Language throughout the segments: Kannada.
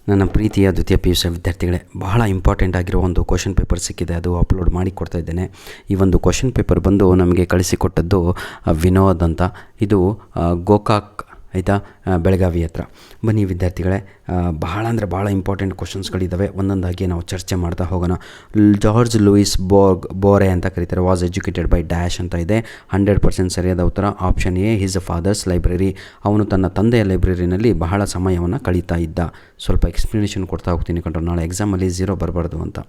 ನನ್ನ ಪ್ರೀತಿಯ ದ್ವಿತೀಯ ಪಿ ಯು ಸಿ ವಿದ್ಯಾರ್ಥಿಗಳೇ, ಬಹಳ ಇಂಪಾರ್ಟೆಂಟ್ ಆಗಿರೋ ಒಂದು ಕ್ವಶನ್ ಪೇಪರ್ ಸಿಕ್ಕಿದೆ. ಅದು ಅಪ್ಲೋಡ್ ಮಾಡಿ ಕೊಡ್ತಾ ಇದ್ದೇನೆ. ಈ ಒಂದು ಕ್ವಶನ್ ಪೇಪರ್ ಬಂದು ನಮಗೆ ಕಳಿಸಿಕೊಟ್ಟದ್ದು ವಿನೋದ್ ಅಂತ. ಇದು ಗೋಕಾಕ್ ಆಯಿತಾ, ಬೆಳಗಾವಿ ಹತ್ರ. ಬನ್ನಿ ವಿದ್ಯಾರ್ಥಿಗಳೇ, ಬಹಳ ಅಂದರೆ ಭಾಳ ಇಂಪಾರ್ಟೆಂಟ್ ಕ್ವಶನ್ಸ್ಗಳಿದ್ದಾವೆ. ಒಂದೊಂದಾಗಿ ನಾವು ಚರ್ಚೆ ಮಾಡ್ತಾ ಹೋಗೋಣ. ಜಾರ್ಜ್ ಲೂಯಿಸ್ ಬೋರೆ ಅಂತ ಕರೀತಾರೆ. ವಾಸ್ ಎಜುಕೇಟೆಡ್ ಬೈ ಡ್ಯಾಶ್ ಅಂತ ಇದೆ. 100% ಸರಿಯಾದ ಉತ್ತರ option A, his father's library. ಅವನು ತನ್ನ ತಂದೆಯ ಲೈಬ್ರರಿನಲ್ಲಿ ಬಹಳ ಸಮಯವನ್ನು ಕಳೀತಾ ಇದ್ದ. ಸ್ವಲ್ಪ ಎಕ್ಸ್ಪ್ಲನೇಷನ್ ಕೊಡ್ತಾ ಹೋಗ್ತೀನಿ ಕಂಡ್ರೆ ನಾಳೆ ಎಕ್ಸಾಮಲ್ಲಿ 0 ಬರಬಾರ್ದು ಅಂತ.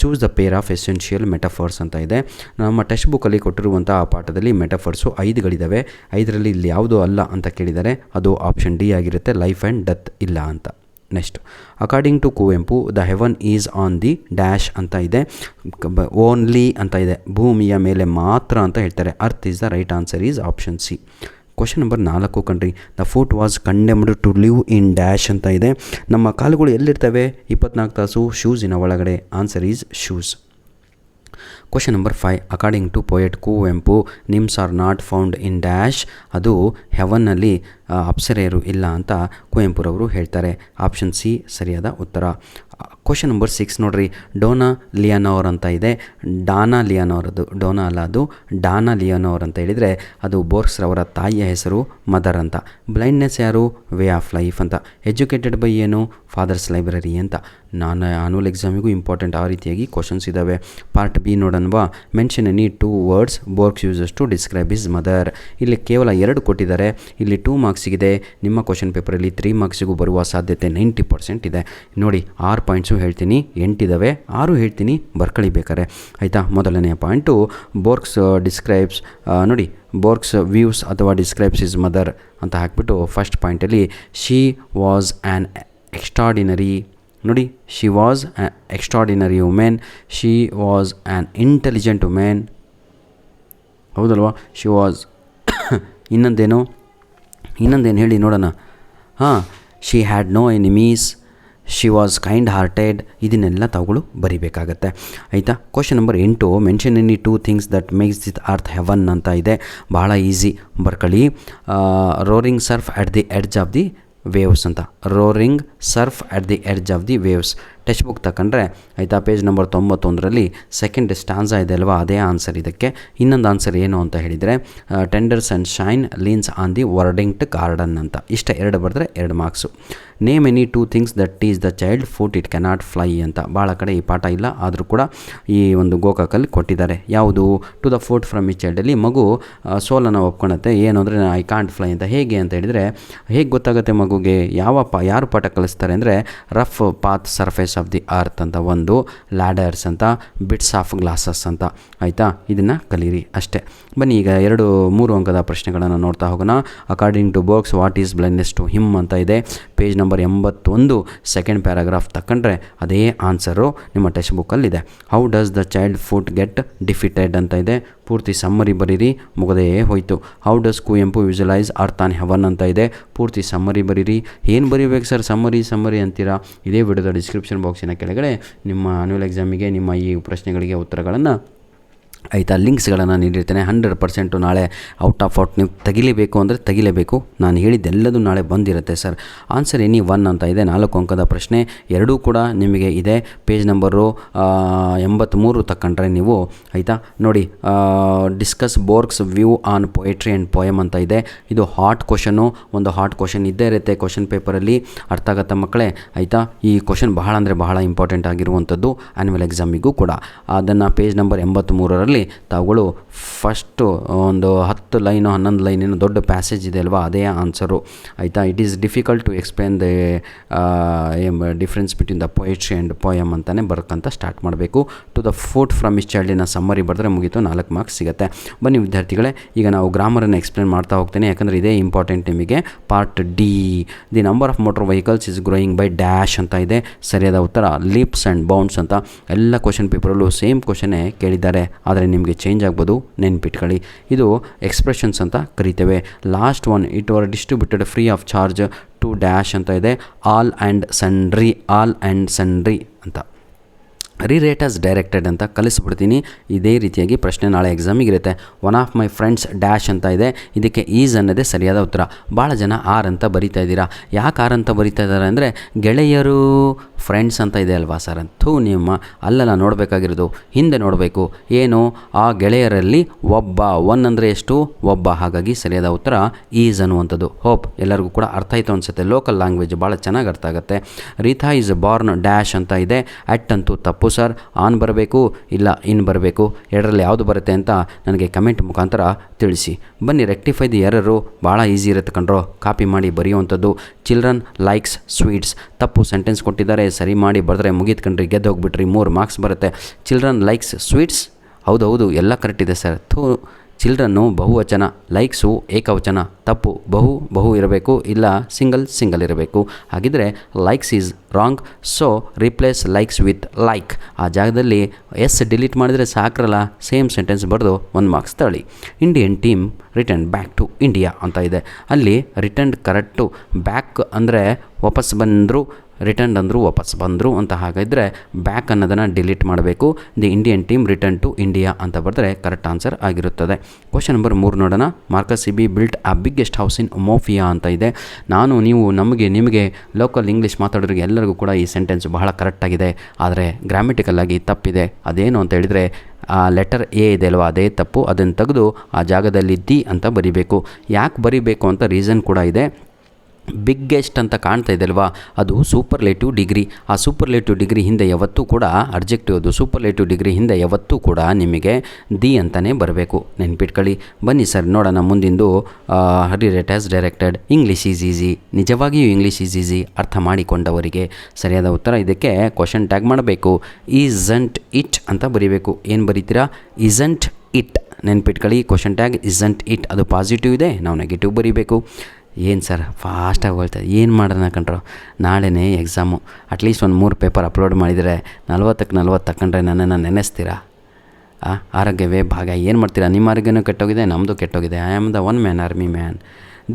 Choose the pair of essential metaphors ಅಂತ ಇದೆ. ನಮ್ಮ ಟೆಕ್ಸ್ಟ್ ಬುಕ್ಕಲ್ಲಿ ಕೊಟ್ಟಿರುವಂಥ ಆ ಪಾಠದಲ್ಲಿ ಮೆಟಫರ್ಸು 5ಗಳಿದ್ದಾವೆ. 5ರಲ್ಲಿ ಇಲ್ಲಿ ಯಾವುದೂ ಅಲ್ಲ ಅಂತ ಕೇಳಿದರೆ ಅದು ಆಪ್ಷನ್ ಡಿ ಆಗಿರುತ್ತೆ. ಲೈಫ್ ಆ್ಯಂಡ್ ಡೆತ್ ಇಲ್ಲ ಅಂತ. Next, according to Kuvempu the heaven is on the dash ಅಂತ ಇದೆ. ಓನ್ಲಿ ಅಂತ ಇದೆ. ಭೂಮಿಯ ಮೇಲೆ ಮಾತ್ರ ಅಂತ ಹೇಳ್ತಾರೆ. Earth is the right answer is option C. Question number 4 ಕಣ್ರಿ. The foot was condemned to live in dash ಅಂತ ಇದೆ. ನಮ್ಮ ಕಾಲುಗಳು ಎಲ್ಲಿರ್ತವೆ? 24 ತಾಸು ಶೂಸಿನ ಒಳಗಡೆ. Answer is shoes. Question number 5, according to poet Kuvempu nymphs are not found in dash. ಅದು ಹೆವನ್ನಲ್ಲಿ ಅಪ್ಸರೆಯರು ಇಲ್ಲ ಅಂತ ಕುವೆಂಪುರವರು ಹೇಳ್ತಾರೆ. ಆಪ್ಷನ್ ಸಿ ಸರಿಯಾದ ಉತ್ತರ. ಕ್ವಶನ್ ನಂಬರ್ 6 ನೋಡ್ರಿ. ಡೋನಾ ಲಿಯನೋರ್ ಅಂತ ಇದೆ. ಡಾನಾ ಲಿಯನೋರ್, ಅದು ಡೋನಾ ಅಲ್ಲ, ಅದು ಡಾನಾ ಲಿಯನೋರ್ ಅಂತ ಹೇಳಿದರೆ ಅದು ಬೋರ್ಕ್ಸ್ರವರ ತಾಯಿಯ ಹೆಸರು ಮದರ್ ಅಂತ. ಬ್ಲೈಂಡ್ನೆಸ್ ಯಾರು? ವೇ ಆಫ್ ಲೈಫ್ ಅಂತ. ಎಜುಕೇಟೆಡ್ ಬೈ ಏನು? ಫಾದರ್ಸ್ ಲೈಬ್ರರಿ ಅಂತ. ನಾನು ಆನ್ಯುವಲ್ ಎಕ್ಸಾಮಿಗೂ ಇಂಪಾರ್ಟೆಂಟ್ ಆ ರೀತಿಯಾಗಿ ಕ್ವಶನ್ಸ್ ಇದ್ದಾವೆ. ಪಾರ್ಟ್ ಬಿ ನೋಡೋಣವಾ. Mention any 2 words Borges uses to describe his mother. ಇಲ್ಲಿ ಕೇವಲ 2 ಕೊಟ್ಟಿದ್ದಾರೆ. ಇಲ್ಲಿ 2 ಮಾರ್ಕ್ಸಿಗಿದೆ. ನಿಮ್ಮ ಕ್ವಶನ್ ಪೇಪರಲ್ಲಿ 3 ಮಾರ್ಕ್ಸಿಗೂ ಬರುವ ಸಾಧ್ಯತೆ 90% ಇದೆ. ನೋಡಿ, 6 ಪಾಯಿಂಟ್ಸು ಹೇಳ್ತೀನಿ, 8 ಇದ್ದಾವೆ, 6 ಹೇಳ್ತೀನಿ, ಬರ್ಕಳಿ ಬೇಕಾರೆ ಆಯಿತಾ. ಮೊದಲನೆಯ ಪಾಯಿಂಟು ಬೋರ್ಕ್ಸ್ ಡಿಸ್ಕ್ರೈಬ್ಸ್, ನೋಡಿ ಬೋರ್ಕ್ಸ್ ವ್ಯೂಸ್ ಅಥವಾ ಡಿಸ್ಕ್ರೈಬ್ಸ್ ಇಸ್ ಮದರ್ ಅಂತ ಹಾಕ್ಬಿಟ್ಟು ಫಸ್ಟ್ ಪಾಯಿಂಟಲ್ಲಿ ಶಿ ವಾಸ್ ಆ್ಯನ್ ಎಕ್ಸ್ಟ್ರಾಡಿನರಿ, ನೋಡಿ she was extraordinary women, she was an intelligent women, ಹೌದಲ್ವಾ? ಶಿ ವಾಸ್ ಇನ್ನೊಂದೇನು ಹೇಳಿ ನೋಡೋಣ. She had no enemies, she was kind hearted. ಇದನ್ನೆಲ್ಲ ತಾವುಗಳು ಬರಿಬೇಕಾಗತ್ತೆ ಆಯಿತಾ. Question number 8, mention any 2 things that makes this earth heaven ಅಂತ ಇದೆ. ಭಾಳ ಈಸಿ, ಬರ್ಕೊಳ್ಳಿ. Roaring surf at the edge of the waves ಅಂತ. Roaring surf at the edge of the waves. Text book ತಗೊಂಡ್ರೆ ಆಯಿತಾ, ಪೇಜ್ ನಂಬರ್ 91ರಲ್ಲಿ ಸೆಕೆಂಡ್ ಸ್ಟಾನ್ಸಾ ಇದೆ ಅಲ್ವಾ, ಅದೇ ಆನ್ಸರ್ ಇದಕ್ಕೆ. ಇನ್ನೊಂದು ಆನ್ಸರ್ ಏನು ಅಂತ ಹೇಳಿದರೆ tender sunshine leans on the wording garden ಅಂತ. ಇಷ್ಟ 2 ಬರೆದ್ರೆ 2 marks. Name any 2 things that is the child foot it cannot fly ಅಂತ. ಭಾಳ ಕಡೆ ಈ ಪಾಠ ಇಲ್ಲ, ಆದರೂ ಕೂಡ ಈ ಒಂದು ಗೋಕಾಕಲ್ಲಿ ಕೊಟ್ಟಿದ್ದಾರೆ. ಯಾವುದು? ಟು ದ ಫುಟ್ ಫ್ರಮ್ ಈ ಚೈಲ್ಡಲ್ಲಿ ಮಗು ಸೋಲನ್ನು ಒಪ್ಕೊಳತ್ತೆ. ಏನು ಅಂದರೆ ಐ ಕಾಂಟ್ ಫ್ಲೈ ಅಂತ. ಹೇಗೆ ಅಂತ ಹೇಳಿದರೆ, ಹೇಗೆ ಗೊತ್ತಾಗುತ್ತೆ ಮಗುಗೆ? ಯಾರು ಪಾಠ ಕಲಿಸ್ತಾರೆ ಅಂದರೆ rough path surface of the earth ಅಂತ, ಒಂದು ಲ್ಯಾಡರ್ಸ್ ಅಂತ, ಬಿಟ್ಸ್ ಆಫ್ ಗ್ಲಾಸಸ್ ಅಂತ ಆಯಿತಾ. ಇದನ್ನು ಕಲೀರಿ ಅಷ್ಟೇ. ಬನ್ನಿ ಈಗ 3 ಅಂಕದ ಪ್ರಶ್ನೆಗಳನ್ನು ನೋಡ್ತಾ ಹೋಗೋಣ. According to Borges what is blindness to him ಅಂತ ಇದೆ. ಪೇಜ್ ನಂಬರ್ 81 ಸೆಕೆಂಡ್ ಪ್ಯಾರಾಗ್ರಾಫ್ ತಗೊಂಡ್ರೆ ಅದೇ ಆನ್ಸರು ನಿಮ್ಮ ಟೆಕ್ಸ್ಟ್ ಬುಕ್ಕಲ್ಲಿದೆ. How does the child foot get defeated ಅಂತ ಇದೆ. ಪೂರ್ತಿ ಸಮ್ಮರಿ ಬರೀರಿ, ಮುಗದೇ ಹೋಯಿತು. How does Kuvempu visualise earth on heaven ಅಂತ ಇದೆ. ಪೂರ್ತಿ ಸಮ್ಮರಿ ಬರೀರಿ. ಏನು ಬರೀಬೇಕು ಸರ್ ಸಮ್ಮರಿ ಅಂತೀರಾ? ಇದೇ ವಿಡಿಯೋದ ಡಿಸ್ಕ್ರಿಪ್ಷನ್ ಬಾಕ್ಸಿನ ಕೆಳಗಡೆ ನಿಮ್ಮ ಆನ್ಯುವಲ್ ಎಕ್ಸಾಮಿಗೆ ನಿಮ್ಮ ಈ ಪ್ರಶ್ನೆಗಳಿಗೆ ಉತ್ತರಗಳನ್ನು ಆಯಿತಾ ಲಿಂಕ್ಸ್ಗಳನ್ನು ನೀಡಿರ್ತೇನೆ. 100% ನಾಳೆ ಔಟ್ ನೀವು ತೆಗಿಲೇಬೇಕು ಅಂದರೆ ತೆಗಿಲೇಬೇಕು. ನಾನು ಹೇಳಿದ್ದೆಲ್ಲದೂ ನಾಳೆ ಬಂದಿರುತ್ತೆ ಸರ್. ಆನ್ಸರ್ ಎನಿ 1 ಅಂತ ಇದೆ. 4 ಅಂಕದ ಪ್ರಶ್ನೆ, 2 ಕೂಡ ನಿಮಗೆ ಇದೆ. ಪೇಜ್ ನಂಬರು 83 ತಗೊಂಡ್ರೆ ನೀವು ಆಯಿತಾ. ನೋಡಿ, discuss Borges view on poetry and poem ಅಂತ ಇದೆ. ಇದು ಹಾಟ್ ಕ್ವಶನು. ಒಂದು ಹಾಟ್ ಕ್ವಶನ್ ಇದ್ದೇ ಇರುತ್ತೆ ಕ್ವಶನ್ ಪೇಪರಲ್ಲಿ. ಅರ್ಥ ಆಗುತ್ತಾ ಮಕ್ಕಳೇ ಆಯಿತಾ. ಈ ಕ್ವಶನ್ ಬಹಳ ಅಂದರೆ ಬಹಳ ಇಂಪಾರ್ಟೆಂಟ್ ಆಗಿರುವಂಥದ್ದು ಆ್ಯನ್ಯುವಲ್ ಎಕ್ಸಾಮಿಗೂ ಕೂಡ. ಅದನ್ನು ಪೇಜ್ ನಂಬರ್ 83ರಲ್ಲಿ ತಾವುಗಳು ಫಸ್ಟು ಒಂದು 10 ಲೈನು 11 ಲೈನ್ ಏನೋ ದೊಡ್ಡ ಪ್ಯಾಸೇಜ್ ಇದೆ ಅಲ್ವಾ, ಅದೇ ಆನ್ಸರು ಆಯಿತಾ. It is difficult to explain the difference between the poetry and poem ಅಂತಲೇ ಬರ್ಕಂತ ಸ್ಟಾರ್ಟ್ ಮಾಡಬೇಕು. To the foot from his ಚೈಲ್ಡಿನ ಸಮ್ಮರಿ ಬರೆದ್ರೆ ಮುಗೀತು, 4 ಮಾರ್ಕ್ಸ್ ಸಿಗುತ್ತೆ. ಬನ್ನಿ ವಿದ್ಯಾರ್ಥಿಗಳೇ, ಈಗ ನಾವು ಗ್ರಾಮರನ್ನು ಎಕ್ಸ್ಪ್ಲೇನ್ ಮಾಡ್ತಾ ಹೋಗ್ತೇನೆ, ಯಾಕಂದರೆ ಇದೇ ಇಂಪಾರ್ಟೆಂಟ್ ನಿಮಗೆ. Part D, the number of motor vehicles is growing by dash ಅಂತ ಇದೆ. ಸರಿಯಾದ ಉತ್ತರ ಲೀಪ್ಸ್ ಆ್ಯಂಡ್ ಬೌಂಡ್ಸ್ ಅಂತ. ಎಲ್ಲ ಕ್ವಶನ್ ಪೇಪರಲ್ಲೂ ಸೇಮ್ ಕ್ವಶನ್ನೇ ಕೇಳಿದ್ದಾರೆ, ಆದರೆ ನಿಮಗೆ ಚೇಂಜ್ ಆಗ್ಬೋದು, ನೆನ್ಪಿಟ್ಕೊಳ್ಳಿ. ಇದು ಎಕ್ಸ್ಪ್ರೆಷನ್ಸ್ ಅಂತ ಕರಿತೇವೆ. Last one, it were distributed free of charge to dash ಅಂತ ಇದೆ. ಆಲ್ ಆ್ಯಂಡ್ ಸನ್ಡ್ರಿ ಅಂತ. ರೀರೇಟ್ ಆಸ್ ಡೈರೆಕ್ಟೆಡ್ ಅಂತ ಕಲಿಸ್ಬಿಡ್ತೀನಿ. ಇದೇ ರೀತಿಯಾಗಿ ಪ್ರಶ್ನೆ ನಾಳೆ ಎಕ್ಸಾಮಿಗಿರುತ್ತೆ. One of my friends dash ಅಂತ ಇದೆ, ಇದಕ್ಕೆ ಈಸ್ ಅನ್ನೋದೇ ಸರಿಯಾದ ಉತ್ತರ. ಭಾಳ ಜನ ಆರ್ ಅಂತ ಬರಿತಾ ಇದ್ದೀರಾ. ಯಾಕೆ ಆರ್ ಅಂತ ಬರಿತಾ ಇದ್ದಾರೆ ಅಂದರೆ ಗೆಳೆಯರು ಫ್ರೆಂಡ್ಸ್ ಅಂತ ಇದೆ ಅಲ್ವಾ ಸರ್ ಅಂತೂ ನಿಮ್ಮ ಅಲ್ಲೆಲ್ಲ ನೋಡಬೇಕಾಗಿರೋದು ಹಿಂದೆ ನೋಡಬೇಕು. ಏನು ಆ ಗೆಳೆಯರಲ್ಲಿ ಒಬ್ಬ, ಒನ್ ಅಂದರೆ ಎಷ್ಟು ಒಬ್ಬ, ಹಾಗಾಗಿ ಸರಿಯಾದ ಉತ್ತರ ಈಸ್ ಅನ್ನುವಂಥದ್ದು. ಹೋಪ್ ಎಲ್ಲರಿಗೂ ಕೂಡ ಅರ್ಥ ಆಯಿತು ಅನಿಸುತ್ತೆ. ಲೋಕಲ್ ಲ್ಯಾಂಗ್ವೇಜ್ ಭಾಳ ಚೆನ್ನಾಗಿ ಅರ್ಥ ಆಗುತ್ತೆ. ರೀಥಾ ಈಸ್ ಬಾರ್ನ್ ಡ್ಯಾಶ್ ಅಂತ ಇದೆ, ಅಟ್ ಅಂತೂ ತಪ್ಪು ಸರ್. ಆನ್ ಬರಬೇಕು ಇಲ್ಲ ಇನ್ ಬರಬೇಕು, ಎರಡರಲ್ಲಿ ಯಾವುದು ಬರುತ್ತೆ ಅಂತ ನನಗೆ ಕಮೆಂಟ್ ಮುಖಾಂತರ ತಿಳಿಸಿ. ಬನ್ನಿ ರೆಕ್ಟಿಫೈ ದಿ ಎರರು, ಭಾಳ ಈಸಿ ಇರುತ್ತೆ ಕಣ್ರೋ, ಕಾಪಿ ಮಾಡಿ ಬರೆಯುವಂಥದ್ದು. ಚಿಲ್ಡ್ರನ್ ಲೈಕ್ಸ್ ಸ್ವೀಟ್ಸ್, ತಪ್ಪು ಸೆಂಟೆನ್ಸ್ ಕೊಟ್ಟಿದ್ದಾರೆ, ಸರಿ ಮಾಡಿ ಬರೆದ್ರೆ ಮುಗಿದು ಕಣ್ರಿ, ಗೆದ್ದು ಹೋಗ್ಬಿಟ್ರಿ, 3 ಮಾರ್ಕ್ಸ್ ಬರುತ್ತೆ. ಚಿಲ್ಡ್ರನ್ ಲೈಕ್ಸ್ ಸ್ವೀಟ್ಸ್, ಹೌದು ಎಲ್ಲ ಕರೆಕ್ಟ್ ಇದೆ ಸರ್. ಚಿಲ್ಡ್ರನ್ನು ಬಹುವಚನ, ಲೈಕ್ಸು ಏಕವಚನ, ತಪ್ಪು. ಬಹು ಇರಬೇಕು, ಇಲ್ಲ ಸಿಂಗಲ್ ಇರಬೇಕು. ಹಾಗಿದ್ರೆ likes is wrong. So replace likes with like. ಆ ಜಾಗದಲ್ಲಿ ಎಸ್ ಡಿಲೀಟ್ ಮಾಡಿದರೆ ಸಾಕ್ರಲ್ಲ, ಸೇಮ್ ಸೆಂಟೆನ್ಸ್ ಬರೆದು 1 ಮಾರ್ಕ್ಸ್ ತಗೊಳ್ಳಿ. Indian team return back to India ಅಂತ ಇದೆ. ಅಲ್ಲಿ ರಿಟರ್ನ್ ಕರೆಕ್ಟು. ಬ್ಯಾಕ್ ಅಂದರೆ ವಾಪಸ್ ಬಂದರು, ರಿಟರ್ನ್ ಅಂದರು ವಾಪಸ್ ಬಂದರು ಅಂತ. ಹಾಗಾದರೆ ಬ್ಯಾಕ್ ಅನ್ನೋದನ್ನು ಡಿಲೀಟ್ ಮಾಡಬೇಕು. The Indian team return to India ಅಂತ ಬರೆದ್ರೆ ಕರೆಕ್ಟ್ ಆನ್ಸರ್ ಆಗಿರುತ್ತದೆ. ಕ್ವಶನ್ ನಂಬರ್ 3 ನೋಡೋಣ. Marcus Sibi built a biggest house in Mofia ಅಂತ ಇದೆ. ನಾನು ನೀವು ನಿಮಗೆ ಲೋಕಲ್ ಇಂಗ್ಲೀಷ್ ಮಾತಾಡೋರಿಗೆ ಎಲ್ಲರಿಗೂ ಕೂಡ ಈ ಸೆಂಟೆನ್ಸ್ ಬಹಳ ಕರೆಕ್ಟಾಗಿದೆ, ಆದರೆ ಗ್ರಾಮೆಟಿಕಲ್ ಆಗಿ ತಪ್ಪಿದೆ. ಅದೇನು ಅಂತ ಹೇಳಿದರೆ ಆ ಲೆಟರ್ ಎ ಇದೆ ಅಲ್ವಾ, ಅದೇ ತಪ್ಪು. ಅದನ್ನು ತೆಗೆದು ಆ ಜಾಗದಲ್ಲಿ ದಿ ಅಂತ ಬರಿಬೇಕು. ಯಾಕೆ ಬರಿಬೇಕು ಅಂತ ರೀಸನ್ ಕೂಡ ಇದೆ. ಬಿಗ್ಗೆಸ್ಟ್ ಅಂತ ಕಾಣ್ತಾ ಇದೆ ಅಲ್ವಾ, ಅದು ಸೂಪರ್ಲೇಟಿವ್ ಡಿಗ್ರಿ. ಆ ಸೂಪರ್ಲೇಟಿವ್ ಡಿಗ್ರಿ ಹಿಂದೆ ಯಾವತ್ತೂ ಕೂಡ ಅಬ್ಜೆಕ್ಟಿವ್, ಅದು ಸೂಪರ್ಲೇಟಿವ್ ಡಿಗ್ರಿ ಹಿಂದೆ ಯಾವತ್ತೂ ಕೂಡ ನಿಮಗೆ ದಿ ಅಂತಲೇ ಬರಬೇಕು, ನೆನ್ಪಿಟ್ಕೊಳ್ಳಿ. ಬನ್ನಿ ಸರ್ ನೋಡೋಣ ಮುಂದಿಂದು. Rewrite as directed. English is easy, ನಿಜವಾಗಿಯೂ ಇಂಗ್ಲೀಷ್ ಈಸ್ ಈಸಿ ಅರ್ಥ ಮಾಡಿಕೊಂಡವರಿಗೆ. ಸರಿಯಾದ ಉತ್ತರ ಇದಕ್ಕೆ ಕ್ವಶನ್ ಟ್ಯಾಗ್ ಮಾಡಬೇಕು. ಈಸಂಟ್ ಇಟ್ ಅಂತ ಬರೀಬೇಕು. ಏನು ಬರೀತೀರಾ? ಈಸಂಟ್ ಇಟ್, ನೆನ್ಪಿಟ್ಕೊಳ್ಳಿ. ಕ್ವಶನ್ ಟ್ಯಾಗ್ ಈಸಂಟ್ ಇಟ್, ಅದು ಪಾಸಿಟಿವ್ ಇದೆ, ನಾವು ನೆಗೆಟಿವ್ ಬರೀಬೇಕು. ಏನು ಸರ್ ಫಾಸ್ಟಾಗಿ ಹೋಗ್ತದೆ, ಏನು ಮಾಡೋಣ ಕಣ್ರೋ, ನಾಳೆನೇ ಎಕ್ಸಾಮು. ಅಟ್ಲೀಸ್ಟ್ ಒಂದು 3 ಪೇಪರ್ ಅಪ್ಲೋಡ್ ಮಾಡಿದರೆ 40ಕ್ಕೆ 40 ತಗೊಂಡ್ರೆ ನನ್ನನ್ನು ನೆನೆಸ್ತೀರಾ? ಆರೋಗ್ಯವೇ ಭಾಗ. ಏನು ಮಾಡ್ತೀರಾ? ನಿಮ್ಮ ಆರೋಗ್ಯನೂ ಕೆಟ್ಟೋಗಿದೆ, ನಮ್ಮದು ಕೆಟ್ಟೋಗಿದೆ. I am the one man army man.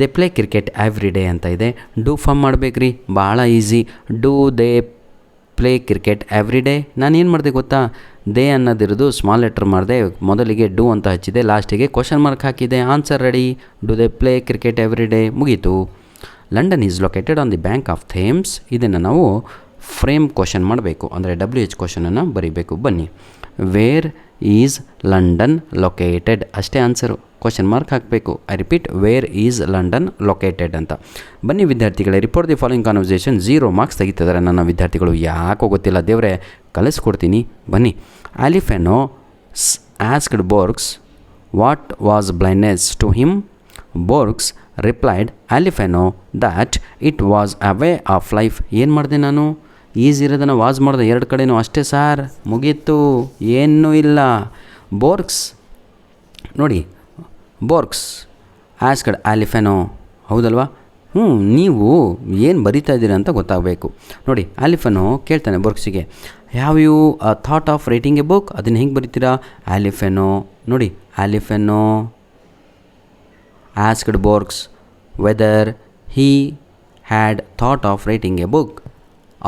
They play cricket every day ಅಂತ ಇದೆ. ಡೂ ಫಾರ್ಮ್ ಮಾಡಬೇಕ್ರಿ, ಭಾಳ easy. Do they play cricket every day. ನಾನು ಏನು ಮಾಡಿದೆ ಗೊತ್ತಾ, ದೇ ಅನ್ನೋದಿರೋದು ಸ್ಮಾಲ್ ಲೆಟರ್ ಮಾಡಿದೆ, ಮೊದಲಿಗೆ ಡೂ ಅಂತ ಹಚ್ಚಿದೆ, ಲಾಸ್ಟಿಗೆ ಕ್ವಶನ್ ಮಾರ್ಕ್ ಹಾಕಿದೆ. Answer ready. Do they play cricket every day, ಮುಗೀತು. London is located on the bank of Thames. ಇದನ್ನು ನಾವು ಫ್ರೇಮ್ ಕ್ವಶನ್ ಮಾಡಬೇಕು, ಅಂದರೆ WH ಕ್ವಶನನ್ನು ಬರೀಬೇಕು. ಬನ್ನಿ, ವೇರ್ ಈಸ್ ಲಂಡನ್ ಲೊಕೇಟೆಡ್ ಅಷ್ಟೇ ಆನ್ಸರು. ಕ್ವಶನ್ ಮಾರ್ಕ್ ಹಾಕಬೇಕು. I repeat, where is London located ಅಂತ. ಬನ್ನಿ ವಿದ್ಯಾರ್ಥಿಗಳೇ, report the following conversation. 0 marks ತೆಗಿತಿದ್ದಾರೆ ನನ್ನ ವಿದ್ಯಾರ್ಥಿಗಳು, ಯಾಕೋ ಗೊತ್ತಿಲ್ಲ ದೇವರೇ, ಕಲಿಸ್ಕೊಡ್ತೀನಿ. ಬನ್ನಿ. Alifeno asked Borges what was blindness to him. Borges replied Alifeno that it was a way of life. ಏನು ಮಾಡಿದೆ ನಾನು? ಈಸಿ ಇರೋದನ್ನು ವಾಸ್ ಮಾಡಿದೆ, 2 ಕಡೆನೂ ಅಷ್ಟೇ ಸಾರ್, ಮುಗೀತು, ಏನೂ ಇಲ್ಲ. ಬೋರ್ಗ್ಸ್ ನೋಡಿ, ಬೋರ್ಗ್ಸ್ ಆಸ್ಕ್ಡ್ ಆಲಿಫೆನೋ, ಹೌದಲ್ವಾ? ನೀವು ಏನು ಬರಿತಾ ಇದ್ದೀರಾ ಅಂತ ಗೊತ್ತಾಗಬೇಕು. ನೋಡಿ, ಆಲಿಫೆನೋ ಕೇಳ್ತಾನೆ ಬೋರ್ಗ್ಸಿಗೆ, have you thought of writing a book. ಅದನ್ನು ಹೆಂಗೆ ಬರಿತೀರಾ? ಆಲಿಫೆನೋ ನೋಡಿ, Alifeno asked Borges whether he had thought of writing a book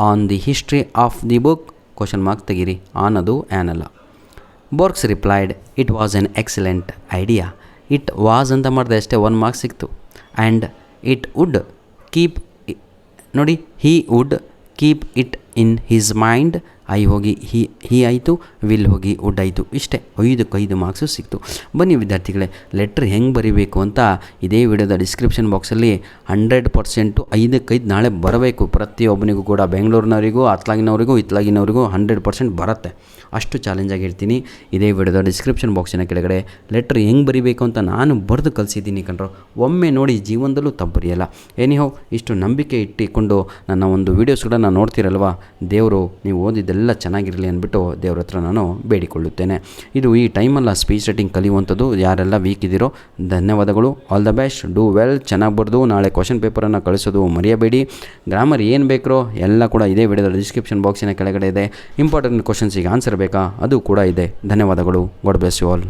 on the history of the book. Question mark ತೆಗೀರಿ, ಆನ್ ಅದು ಆ್ಯನ್ ಅಲ್ಲ. Borges replied it was an excellent idea. It was ಅಂತ ಮಾಡಿದೆ ಅಷ್ಟೇ, 1 ಮಾರ್ಕ್ಸ್ ಸಿಕ್ತು. ಆ್ಯಂಡ್ ಇಟ್ ವುಡ್ ಕೀಪ್, ನೋಡಿ, he would keep it in his mind. I ಹೋಗಿ ಹೀ ಆಯಿತು, ವಿಲ್ ಹೋಗಿ ವುಡ್ ಆಯಿತು. ಇಷ್ಟೇ, 5 ಮಾರ್ಕ್ಸು ಸಿಕ್ತು. ಬನ್ನಿ ವಿದ್ಯಾರ್ಥಿಗಳೇ, ಲೆಟ್ರ್ ಹೆಂಗೆ ಬರೀಬೇಕು ಅಂತ ಇದೇ ವಿಡಿಯೋದ ಡಿಸ್ಕ್ರಿಪ್ಷನ್ ಬಾಕ್ಸಲ್ಲಿ 100% 5 ನಾಳೆ ಬರಬೇಕು. ಪ್ರತಿಯೊಬ್ಬನಿಗೂ ಕೂಡ, ಬೆಂಗಳೂರಿನವರಿಗೂ, ಅತ್ಲಾಗಿನವರಿಗೂ ಇತ್ಲಾಗಿನವರಿಗೂ 100% ಬರುತ್ತೆ. ಅಷ್ಟು ಚಾಲೆಂಜಾಗಿ ಹೇಳ್ತೀನಿ. ಇದೇ ವಿಡಿಯೋದ ಡಿಸ್ಕ್ರಿಪ್ಷನ್ ಬಾಕ್ಸಿನ ಕೆಳಗಡೆ ಲೆಟ್ರ್ ಹೆಂಗೆ ಬರೀಬೇಕು ಅಂತ ನಾನು ಬರೆದು ಕಲಿಸಿದ್ದೀನಿ ಕಣ್ರೋ. ಒಮ್ಮೆ ನೋಡಿ, ಜೀವನದಲ್ಲೂ ತಪ್ಪು ಬರೆಯಲ್ಲ. ಏನಿಹೋ, ಇಷ್ಟು ನಂಬಿಕೆ ಇಟ್ಟುಕೊಂಡು ನನ್ನ ಒಂದು ವೀಡಿಯೋಸ್ಗಳನ್ನು ನೋಡ್ತಿರಲ್ವ, ದೇವರು ನೀವು ಓದಿದ್ದೆಲ್ಲ ಚೆನ್ನಾಗಿರಲಿ ಅಂದ್ಬಿಟ್ಟು ದೇವ್ರ ಹತ್ರ ನಾನು ಬೇಡಿಕೊಳ್ಳುತ್ತೇನೆ. ಇದು ಈ ಟೈಮಲ್ಲ ಸ್ಪೀಚ್ ರೈಟಿಂಗ್ ಕಲಿಯುವಂಥದ್ದು. ಯಾರೆಲ್ಲ ವೀಕ್ ಇದ್ದೀರೋ ಧನ್ಯವಾದಗಳು. All the best, do well, ಚೆನ್ನಾಗಿ ಬರೆದು ನಾಳೆ ಕ್ವಶನ್ ಪೇಪರನ್ನು ಕಳಿಸೋದು ಮರೆಯಬೇಡಿ. ಗ್ರಾಮರ್ ಏನು ಬೇಕೋ ಎಲ್ಲ ಕೂಡ ಇದೇ ವಿಡಿಯೋದ ಡಿಸ್ಕ್ರಿಪ್ಷನ್ ಬಾಕ್ಸಿನ ಕೆಳಗಡೆ ಇದೆ. ಇಂಪಾರ್ಟೆಂಟ್ ಕ್ವಶನ್ಸಿಗೆ ಆನ್ಸರ್ ಬೇಕಾ, ಅದು ಕೂಡ ಇದೆ. ಧನ್ಯವಾದಗಳು. God bless you all.